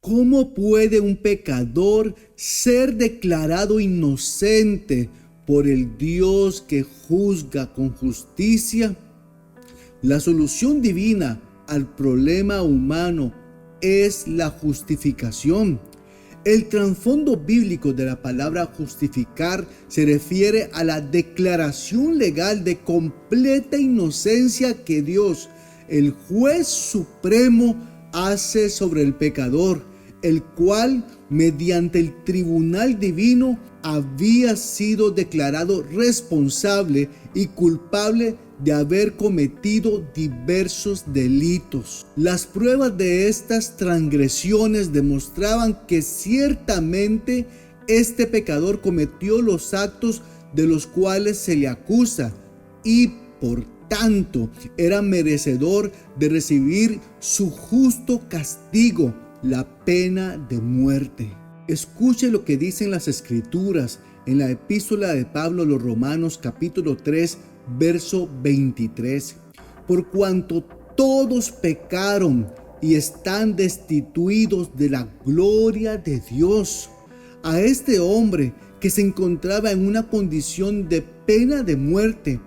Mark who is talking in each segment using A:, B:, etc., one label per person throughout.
A: ¿Cómo puede un pecador ser declarado inocente por el Dios que juzga con justicia? La solución divina al problema humano es la justificación. El trasfondo bíblico de la palabra justificar se refiere a la declaración legal de completa inocencia que Dios, el juez supremo, hace sobre el pecador, el cual, mediante el tribunal divino, había sido declarado responsable y culpable de haber cometido diversos delitos. Las pruebas de estas transgresiones demostraban que ciertamente este pecador cometió los actos de los cuales se le acusa y por tanto era merecedor de recibir su justo castigo, la pena de muerte. Escuche lo que dicen las Escrituras en la epístola de Pablo a los Romanos capítulo 3, verso 23. Por cuanto todos pecaron y están destituidos de la gloria de Dios. A este hombre que se encontraba en una condición de pena de muerte,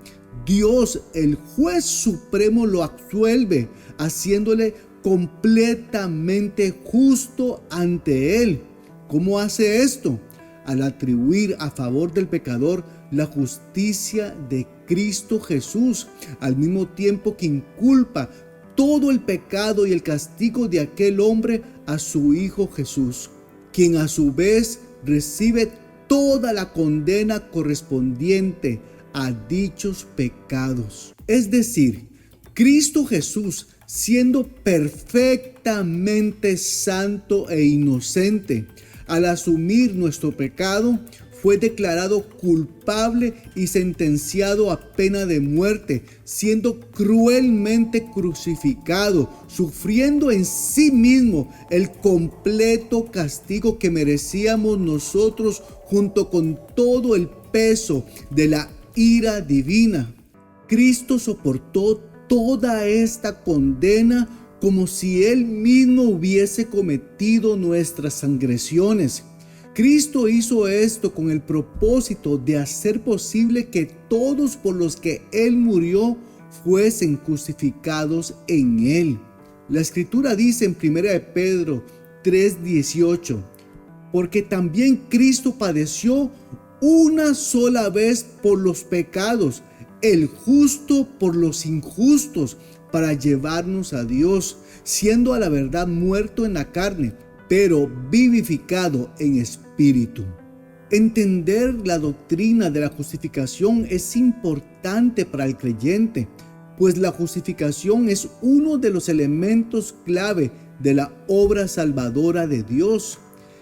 A: Dios, el juez supremo, lo absuelve, haciéndole completamente justo ante él. ¿Cómo hace esto? Al atribuir a favor del pecador la justicia de Cristo Jesús, al mismo tiempo que inculpa todo el pecado y el castigo de aquel hombre a su Hijo Jesús, quien a su vez recibe toda la condena correspondiente a dichos pecados. Es decir, Cristo Jesús, siendo perfectamente santo e inocente, al asumir nuestro pecado, fue declarado culpable y sentenciado a pena de muerte, siendo cruelmente crucificado, sufriendo en sí mismo el completo castigo que merecíamos nosotros, junto con todo el peso de la ira divina. Cristo soportó toda esta condena como si Él mismo hubiese cometido nuestras transgresiones. Cristo hizo esto con el propósito de hacer posible que todos por los que Él murió fuesen justificados en Él. La Escritura dice en 1 de Pedro 3:18, porque también Cristo padeció una sola vez por los pecados, el justo por los injustos, para llevarnos a Dios, siendo a la verdad muerto en la carne, pero vivificado en espíritu. Entender la doctrina de la justificación es importante para el creyente, pues la justificación es uno de los elementos clave de la obra salvadora de Dios.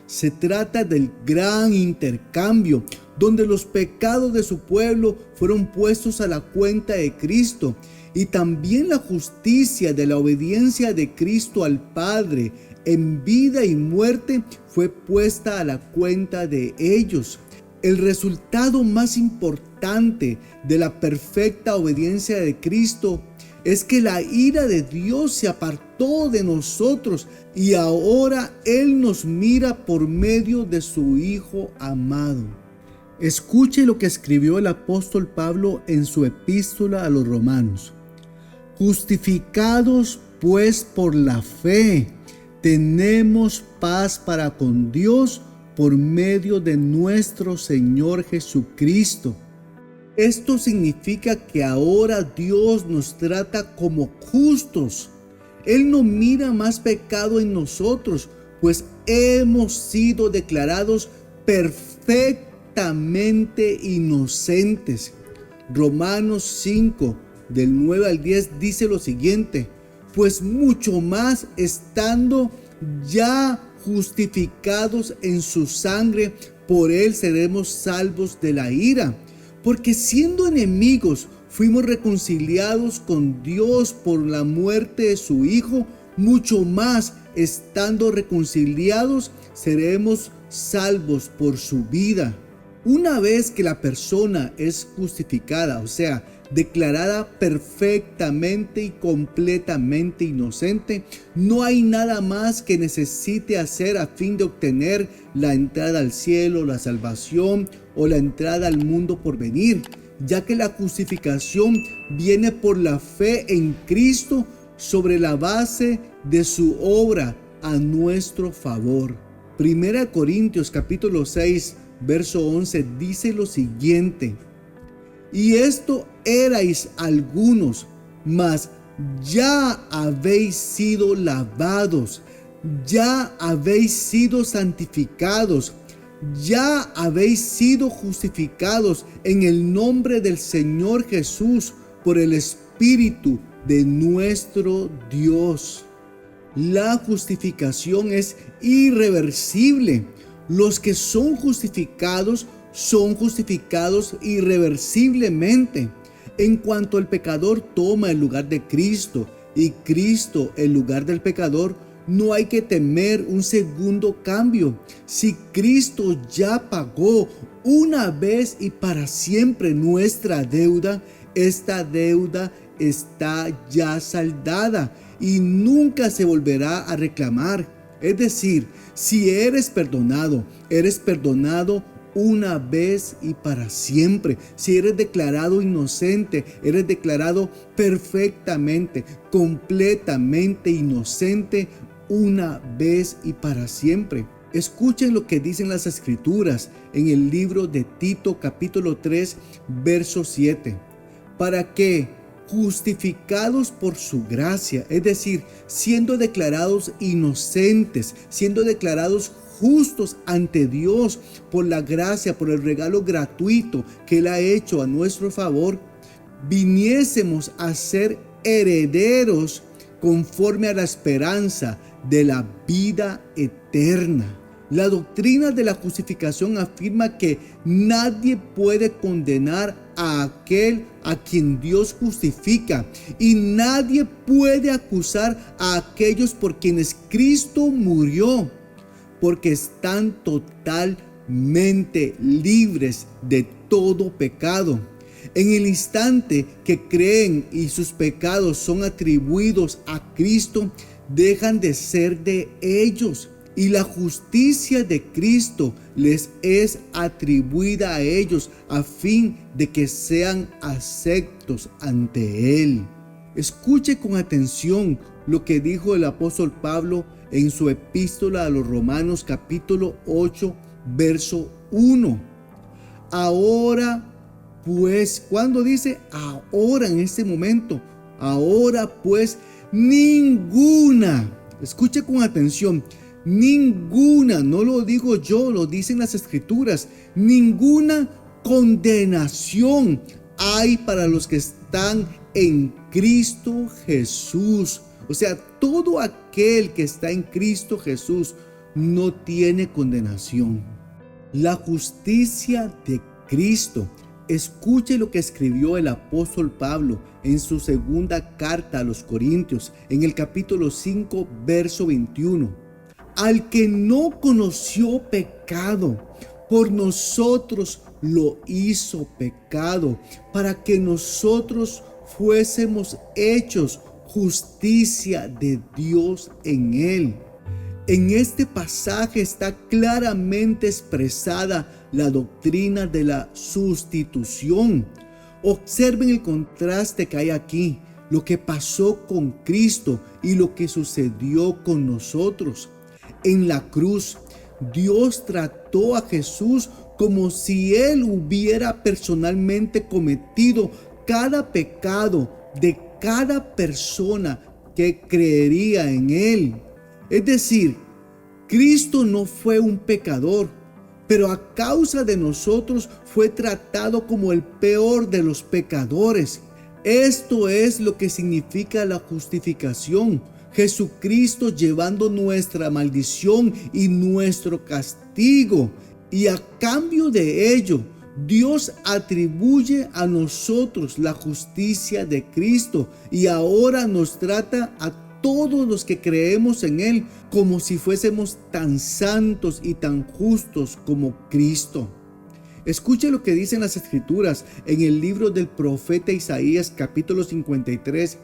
A: Se trata del gran intercambio, donde los pecados de su pueblo fueron puestos a la cuenta de Cristo, y también la justicia de la obediencia de Cristo al Padre en vida y muerte fue puesta a la cuenta de ellos. El resultado más importante de la perfecta obediencia de Cristo es que la ira de Dios se apartó de nosotros y ahora Él nos mira por medio de su Hijo amado. Escuche lo que escribió el apóstol Pablo en su epístola a los Romanos. Justificados pues por la fe, tenemos paz para con Dios por medio de nuestro Señor Jesucristo. Esto significa que ahora Dios nos trata como justos. Él no mira más pecado en nosotros, pues hemos sido declarados perfectamente inocentes. Romanos 5, del 9 al 10 dice lo siguiente: pues mucho más estando ya justificados en su sangre, por Él seremos salvos de la ira. Porque siendo enemigos, fuimos reconciliados con Dios por la muerte de su Hijo, mucho más estando reconciliados, seremos salvos por su vida. Una vez que la persona es justificada, o sea, declarada perfectamente y completamente inocente, no hay nada más que necesite hacer a fin de obtener la entrada al cielo, la salvación o la entrada al mundo por venir, ya que la justificación viene por la fe en Cristo sobre la base de su obra a nuestro favor. 1 Corintios capítulo 6, verso 11 dice lo siguiente: y esto erais algunos, mas ya habéis sido lavados, ya habéis sido santificados, ya habéis sido justificados en el nombre del Señor Jesús por el Espíritu de nuestro Dios. La justificación es irreversible. Los que son justificados irreversiblemente. En cuanto el pecador toma el lugar de Cristo y Cristo el lugar del pecador, no hay que temer un segundo cambio. Si Cristo ya pagó una vez y para siempre nuestra deuda, esta deuda está ya saldada y nunca se volverá a reclamar. Es decir, si eres perdonado una vez y para siempre. Si eres declarado inocente, eres declarado perfectamente, completamente inocente una vez y para siempre. Escuchen lo que dicen las Escrituras en el libro de Tito capítulo 3, verso 7. Para que, justificados por su gracia, es decir, siendo declarados inocentes, siendo declarados justos ante Dios por la gracia, por el regalo gratuito que Él ha hecho a nuestro favor, viniésemos a ser herederos conforme a la esperanza de la vida eterna. La doctrina de la justificación afirma que nadie puede condenar a aquel a quien Dios justifica y nadie puede acusar a aquellos por quienes Cristo murió, porque están totalmente libres de todo pecado. En el instante que creen y sus pecados son atribuidos a Cristo, dejan de ser de ellos y la justicia de Cristo les es atribuida a ellos a fin de que sean aceptos ante Él. Escuche con atención lo que dijo el apóstol Pablo en su epístola a los Romanos capítulo 8, verso 1. Ahora pues, cuando dice ahora en este momento, ahora pues ninguna, escuche con atención, ninguna, no lo digo yo, lo dicen las Escrituras, ninguna condenación hay para los que están en Cristo Jesús. O sea, todo aquel que está en Cristo Jesús no tiene condenación. La justicia de Cristo. Escuche lo que escribió el apóstol Pablo en su segunda carta a los Corintios, en el capítulo 5, verso 21. Al que no conoció pecado, por nosotros lo hizo pecado, para que nosotros fuésemos hechos justicia de Dios en él. En este pasaje está claramente expresada la doctrina de la sustitución. Observen el contraste que hay aquí, lo que pasó con Cristo y lo que sucedió con nosotros. En la cruz, Dios trató a Jesús como si Él hubiera personalmente cometido cada pecado de cada persona que creería en Él. Es decir, Cristo no fue un pecador, pero a causa de nosotros fue tratado como el peor de los pecadores. Esto es lo que significa la justificación. Jesucristo llevando nuestra maldición y nuestro castigo. Y a cambio de ello, Dios atribuye a nosotros la justicia de Cristo y ahora nos trata a todos los que creemos en Él como si fuésemos tan santos y tan justos como Cristo. Escuche lo que dicen las Escrituras en el libro del profeta Isaías, capítulo 53,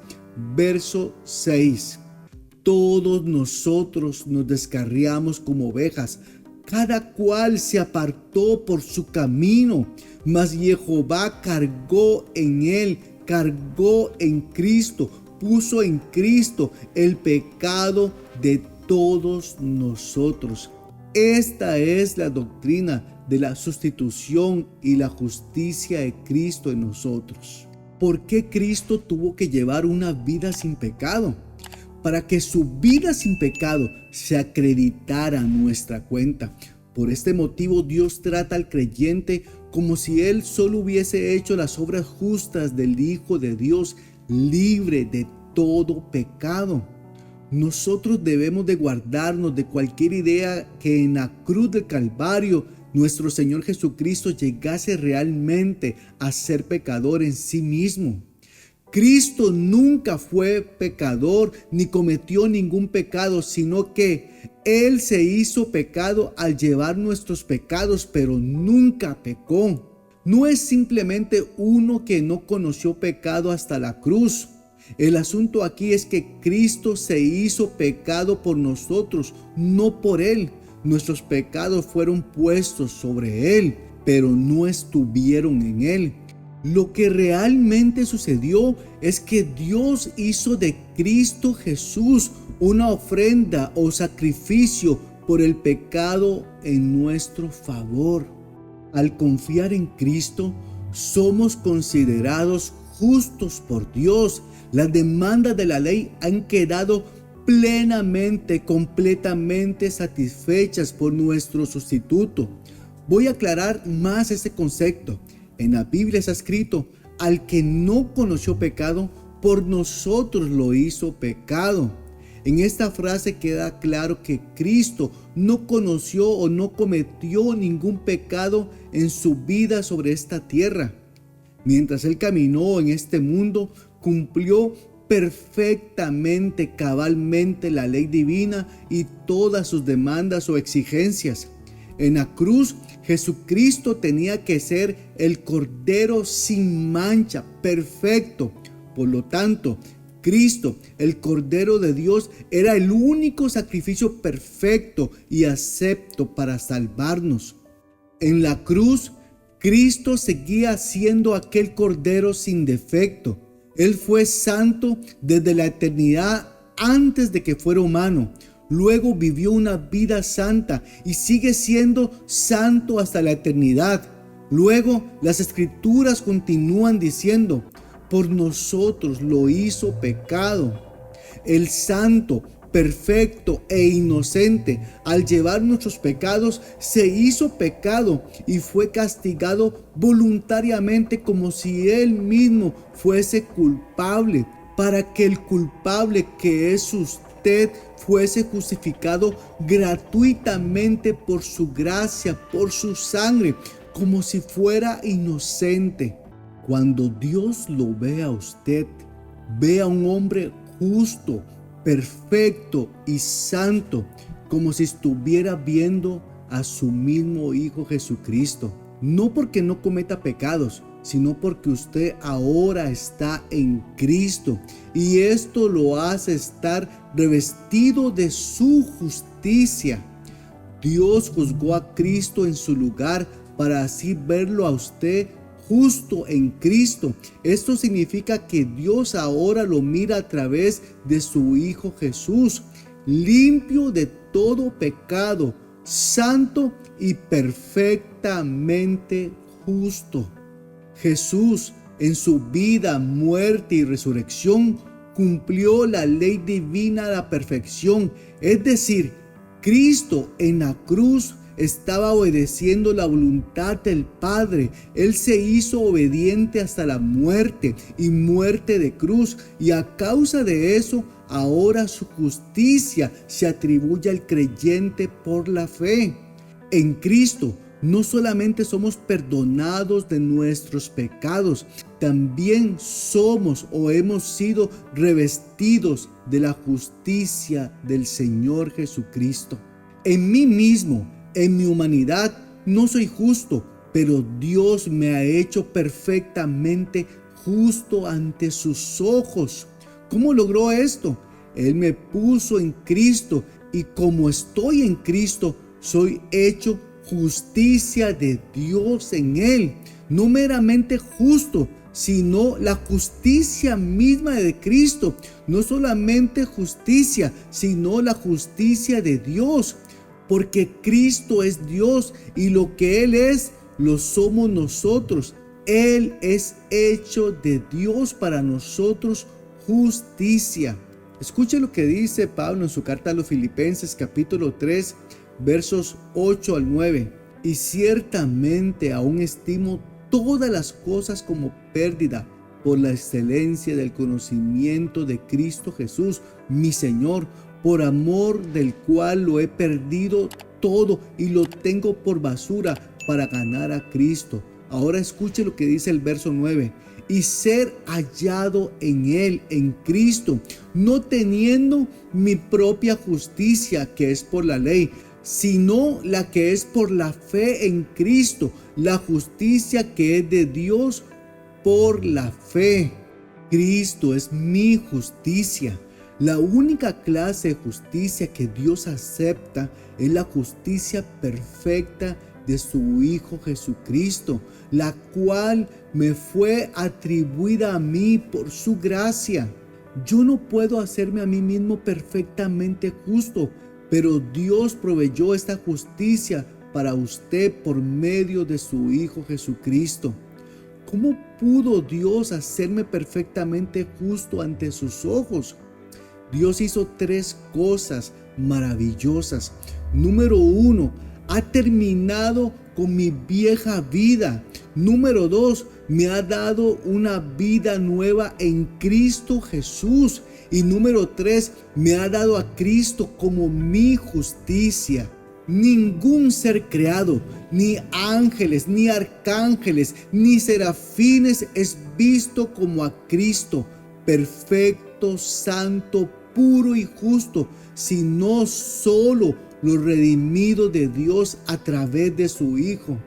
A: verso 6. Todos nosotros nos descarriamos como ovejas, cada cual se apartó por su camino, mas Jehová cargó en Cristo, puso en Cristo el pecado de todos nosotros. Esta es la doctrina de la sustitución y la justicia de Cristo en nosotros. ¿Por qué Cristo tuvo que llevar una vida sin pecado? Para que su vida sin pecado se acreditara a nuestra cuenta. Por este motivo Dios trata al creyente como si él solo hubiese hecho las obras justas del Hijo de Dios, libre de todo pecado. Nosotros debemos de guardarnos de cualquier idea que en la cruz del Calvario nuestro Señor Jesucristo llegase realmente a ser pecador en sí mismo. Cristo nunca fue pecador ni cometió ningún pecado, sino que Él se hizo pecado al llevar nuestros pecados, pero nunca pecó. No es simplemente uno que no conoció pecado hasta la cruz. El asunto aquí es que Cristo se hizo pecado por nosotros, no por Él. Nuestros pecados fueron puestos sobre Él, pero no estuvieron en Él. Lo que realmente sucedió es que Dios hizo de Cristo Jesús una ofrenda o sacrificio por el pecado en nuestro favor. Al confiar en Cristo, somos considerados justos por Dios. Las demandas de la ley han quedado plenamente, completamente satisfechas por nuestro sustituto. Voy a aclarar más este concepto. En la Biblia está escrito: al que no conoció pecado, por nosotros lo hizo pecado. En esta frase queda claro que Cristo no conoció o no cometió ningún pecado en su vida sobre esta tierra. Mientras Él caminó en este mundo, cumplió perfectamente, cabalmente la ley divina y todas sus demandas o exigencias. En la cruz, Jesucristo tenía que ser el Cordero sin mancha, perfecto. Por lo tanto, Cristo, el Cordero de Dios, era el único sacrificio perfecto y acepto para salvarnos. En la cruz, Cristo seguía siendo aquel Cordero sin defecto. Él fue santo desde la eternidad antes de que fuera humano. Luego vivió una vida santa y sigue siendo santo hasta la eternidad. Luego las Escrituras continúan diciendo: por nosotros lo hizo pecado. El santo, perfecto e inocente, al llevar nuestros pecados, se hizo pecado y fue castigado voluntariamente como si Él mismo fuese culpable, para que el culpable, que es usted, fuese justificado gratuitamente por su gracia, por su sangre, como si fuera inocente. Cuando Dios lo ve a usted, ve a un hombre justo, perfecto y santo, como si estuviera viendo a su mismo Hijo Jesucristo. No porque no cometa pecados, sino porque usted ahora está en Cristo, y esto lo hace estar revestido de su justicia. Dios juzgó a Cristo en su lugar para así verlo a usted justo en Cristo. Esto significa que Dios ahora lo mira a través de su Hijo Jesús, limpio de todo pecado, santo y perfectamente justo. Jesús, en su vida, muerte y resurrección, cumplió la ley divina a la perfección. Es decir, Cristo en la cruz estaba obedeciendo la voluntad del Padre. Él se hizo obediente hasta la muerte y muerte de cruz, y a causa de eso, ahora su justicia se atribuye al creyente por la fe. En Cristo no solamente somos perdonados de nuestros pecados, también somos o hemos sido revestidos de la justicia del Señor Jesucristo. En mí mismo, en mi humanidad, no soy justo, pero Dios me ha hecho perfectamente justo ante sus ojos. ¿Cómo logró esto? Él me puso en Cristo y como estoy en Cristo, soy hecho justicia de Dios en Él. No meramente justo, sino la justicia misma de Cristo. No solamente justicia, sino la justicia de Dios. Porque Cristo es Dios y lo que Él es, lo somos nosotros. Él es hecho de Dios para nosotros justicia. Escuche lo que dice Pablo en su carta a los Filipenses capítulo 3, versos 8 al 9. Y ciertamente aún estimo todas las cosas como pérdida por la excelencia del conocimiento de Cristo Jesús, mi Señor, por amor del cual lo he perdido todo y lo tengo por basura para ganar a Cristo. Ahora escuche lo que dice el verso 9. Y ser hallado en Él, en Cristo, no teniendo mi propia justicia que es por la ley, sino la que es por la fe en Cristo, la justicia que es de Dios por la fe. Cristo es mi justicia. La única clase de justicia que Dios acepta es la justicia perfecta de su Hijo Jesucristo, la cual me fue atribuida a mí por su gracia. Yo no puedo hacerme a mí mismo perfectamente justo, pero Dios proveyó esta justicia para usted por medio de su Hijo Jesucristo. ¿Cómo pudo Dios hacerme perfectamente justo ante sus ojos? Dios hizo 3 cosas maravillosas. Número 1, ha terminado con mi vieja vida. Número 2, me ha dado una vida nueva en Cristo Jesús. Y número 3, me ha dado a Cristo como mi justicia. Ningún ser creado, ni ángeles, ni arcángeles, ni serafines es visto como a Cristo, perfecto, santo, puro y justo, sino solo los redimidos de Dios a través de su Hijo.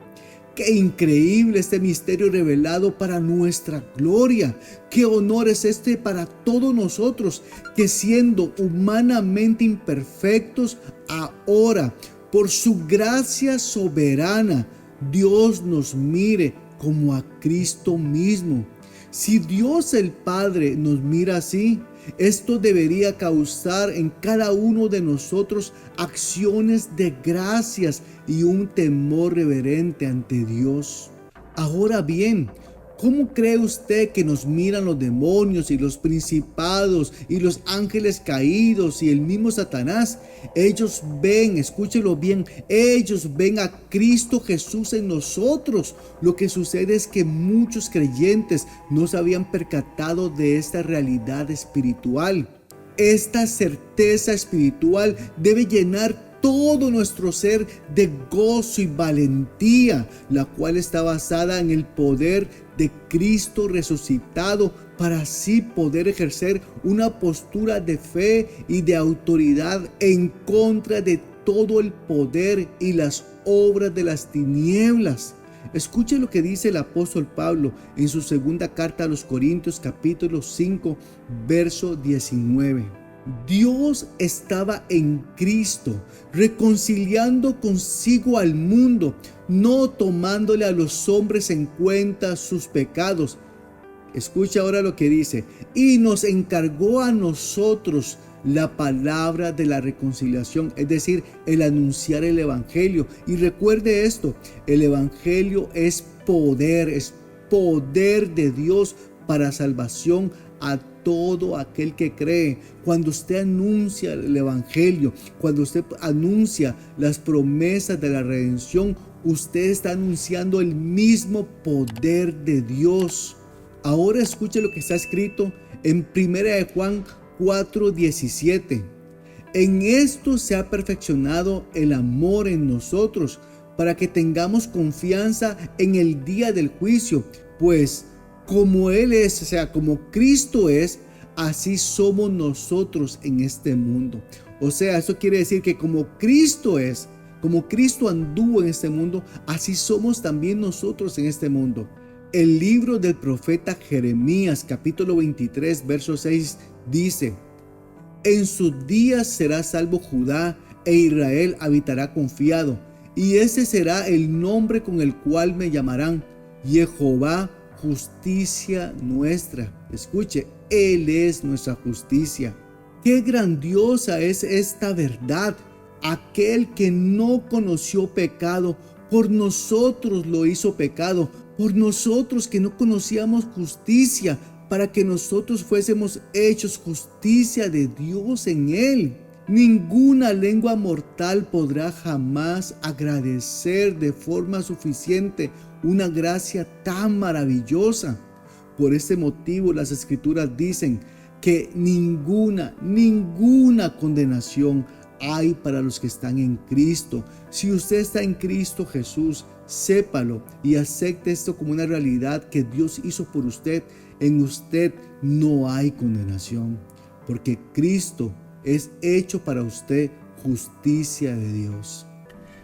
A: Qué increíble este misterio revelado para nuestra gloria. Qué honor es este para todos nosotros, que siendo humanamente imperfectos, ahora, por su gracia soberana, Dios nos mire como a Cristo mismo. Si Dios el Padre nos mira así, esto debería causar en cada uno de nosotros acciones de gracias y un temor reverente ante Dios. Ahora bien, ¿cómo cree usted que nos miran los demonios y los principados y los ángeles caídos y el mismo Satanás? Ellos ven, escúchelo bien, ellos ven a Cristo Jesús en nosotros. Lo que sucede es que muchos creyentes no se habían percatado de esta realidad espiritual. Esta certeza espiritual debe llenar todo nuestro ser de gozo y valentía, la cual está basada en el poder de Cristo resucitado, para así poder ejercer una postura de fe y de autoridad en contra de todo el poder y las obras de las tinieblas. Escuche lo que dice el apóstol Pablo en su segunda carta a los Corintios capítulo 5, verso 19. Dios estaba en Cristo, reconciliando consigo al mundo, no tomándole a los hombres en cuenta sus pecados. Escucha ahora lo que dice: y nos encargó a nosotros la palabra de la reconciliación, es decir, el anunciar el evangelio. Y recuerde esto, el evangelio es poder de Dios para salvación a todo aquel que cree. Cuando usted anuncia el evangelio, cuando usted anuncia las promesas de la redención, usted está anunciando el mismo poder de Dios. Ahora escuche lo que está escrito en 1 de Juan 4:17. En esto se ha perfeccionado el amor en nosotros, para que tengamos confianza en el día del juicio, pues como Él es, o sea, como Cristo es, así somos nosotros en este mundo. O sea, eso quiere decir que como Cristo es, Como Cristo anduvo en este mundo, así somos también nosotros en este mundo. El libro del profeta Jeremías, capítulo 23, verso 6, dice: En sus días será salvo Judá, e Israel habitará confiado, y ese será el nombre con el cual me llamarán: Jehová, justicia nuestra. Escuche, Él es nuestra justicia. Qué grandiosa es esta verdad. Aquel que no conoció pecado, por nosotros lo hizo pecado, por nosotros que no conocíamos justicia, para que nosotros fuésemos hechos justicia de Dios en Él. Ninguna lengua mortal podrá jamás agradecer de forma suficiente una gracia tan maravillosa. Por este motivo las Escrituras dicen que ninguna condenación hay para los que están en Cristo. Si usted está en Cristo Jesús, sépalo y acepte esto como una realidad que Dios hizo por usted. En usted no hay condenación, porque Cristo es hecho para usted justicia de Dios.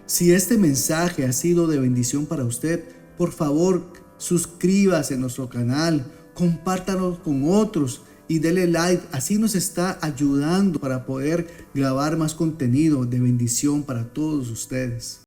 A: Si este mensaje ha sido de bendición para usted, por favor, suscríbase a nuestro canal, compártalo con otros y dele like. Así nos está ayudando para poder grabar más contenido de bendición para todos ustedes.